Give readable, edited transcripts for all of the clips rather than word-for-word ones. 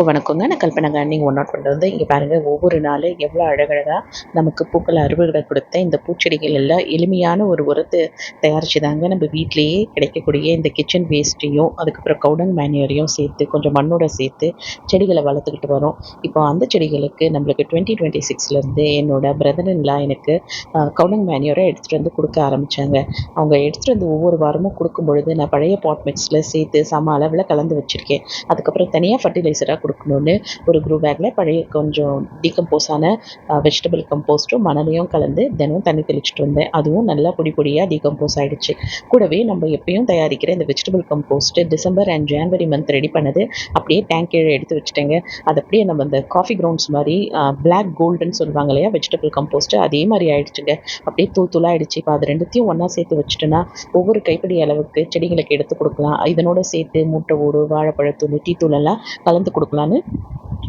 எல்லாருக்கும் வணக்கங்க. நான் கல்பனா கார்டனிங் 101 வந்து இங்கே பாருங்கள், ஒவ்வொரு நாளும் எவ்வளோ அழகழகாக நமக்கு பூக்கள் அறுவடை கொடுத்த இந்த பூச்செடிகள் எல்லாம் எளிமையான ஒரு உரத்தை தயாரித்து தாங்க நம்ம வீட்டிலேயே கிடைக்கக்கூடிய இந்த கிச்சன் வேஸ்ட்டையும் அதுக்கப்புறம் கவுடன் மேனியரையும் சேர்த்து கொஞ்சம் மண்ணோட சேர்த்து செடிகளை வளர்த்துக்கிட்டு வரோம். இப்போ அந்த செடிகளுக்கு நம்மளுக்கு 2026லேருந்து என்னோட பிரதர்லாம் எனக்கு கவுடன் மேனியரை எடுத்துகிட்டு வந்து கொடுக்க ஆரம்பித்தாங்க. அவங்க எடுத்துகிட்டு வந்து ஒவ்வொரு வாரமும் கொடுக்கும் பொழுது நான் பழைய பாட் மிக்ஸில் சேர்த்து சம அளவில் கலந்து வச்சுருக்கேன். அதுக்கப்புறம் தனியாக ஃபர்டிலைசராக கொடுக்கணுன்னு ஒரு க்ரோ பேக்கில் பழைய கொஞ்சம் டீகம்போஸ் ஆன வெஜிடபிள் கம்போஸ்ட்டும் மணலையும் கலந்து தினமும் தண்ணி தெளிச்சுட்டு வந்தேன். அதுவும் நல்லா பொடி பொடியாக டீகம்போஸ் ஆகிடுச்சு. கூடவே நம்ம எப்பயும் தயாரிக்கிற இந்த vegetable compost December and January month ready பண்ணது அப்படியே டேங்க் கீழே எடுத்து வச்சுட்டேங்க. அது அப்படியே நம்ம இந்த காஃபி கிரவுண்ட்ஸ் மாதிரி பிளாக் கோல்டுன்னு சொல்லுவாங்க இல்லையா, வெஜிடபிள் கம்போஸ்ட்டு அதே மாதிரி ஆகிடுச்சுங்க. அப்படியே தூளாக ஆகிடுச்சு. இப்போ அது ரெண்டுத்தையும் ஒன்றா சேர்த்து வச்சுட்டோன்னா ஒவ்வொரு கைப்பிடி அளவுக்கு செடிகளுக்கு எடுத்து கொடுக்கலாம். இதனோட சேர்த்து முட்டை ஓடு, வாழைப்பழத்தூள், டீ தூள் எல்லாம் கலந்து கொடுக்கலான்னு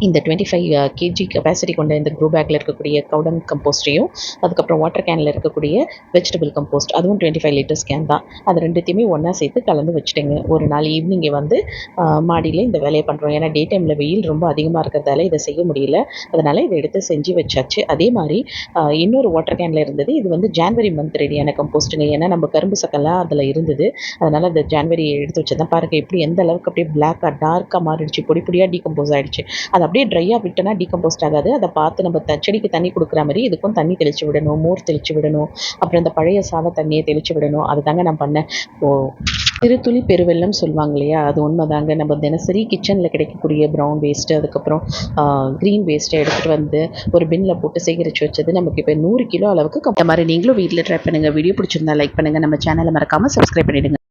இந்த 25 kg கெப்பாசிட்டி கொண்ட இந்த க்ரோ பேக்கில் இருக்கக்கூடிய கவுடன் கம்போஸ்ட்டையும் அதுக்கப்புறம் வாட்டர் கேனில் இருக்கக்கூடிய வெஜிடபிள் கம்போஸ்ட் அதுவும் 25 லிட்டர்ஸ் கேன் தான். அது ரெண்டுத்தையுமே ஒன்றா சேர்த்து கலந்து வச்சுட்டேங்க. ஒரு நாள் ஈவினிங்கை வந்து மாடியில் இந்த வேலையை பண்ணுறோம். ஏன்னா டே டைமில் வெயில் ரொம்ப அதிகமாக இருக்கிறதால இதை செய்ய முடியல. அதனால் இதை எடுத்து செஞ்சு வச்சாச்சு. அதே மாதிரி இன்னொரு வாட்டர் கேனில் இருந்தது. இது வந்து ஜான்வரி மந்த் ரெடியான கம்போஸ்ட்டுங்க. ஏன்னா நம்ம கரும்பு சக்கெல்லாம் அதில் இருந்தது. அதனால் அந்த ஜான்வரி எடுத்து வச்சதான் பாருங்கள் எப்படி எந்த அளவுக்கு அப்படியே பிளாக்காக டார்க்காக மாறிடுச்சு, பொடி பொடியாக டீகம்போஸ் ஆகிடுச்சு. அது அப்படியே ட்ரையாக விட்டோன்னா டீகம்போஸ்ட் ஆகாது. அதை பார்த்து நம்ம செடிக்கு தண்ணி கொடுக்குற மாதிரி இதுக்கும் தண்ணி தெளித்து விடணும், மோர் தெளித்து விடணும், அப்புறம் இந்த பழைய சாத தண்ணியை தெளித்து விடணும். அது தாங்க நான் பண்ணேன். சிறுதுளி பெருவெல்லம் சொல்லுவாங்க இல்லையா, அது உண்மைதாங்க. நம்ம தினசரி கிச்சனில் கிடைக்கக்கூடிய ப்ரௌன் வேஸ்ட்டு அதுக்கப்புறம் க்ரீன் வேஸ்ட்டை எடுத்துகிட்டு வந்து ஒரு பின்னில் போட்டு சேகரித்து வச்சது நமக்கு இப்போ 100 கிலோ அளவுக்கு. இந்த மாதிரி நீங்களும் வீட்டில் ட்ரை பண்ணுங்கள். வீடியோ பிடிச்சிருந்தா லைக் பண்ணுங்கள். நம்ம சேனலை மறக்காமல் சப்ஸ்கிரைப் பண்ணிவிடுங்க.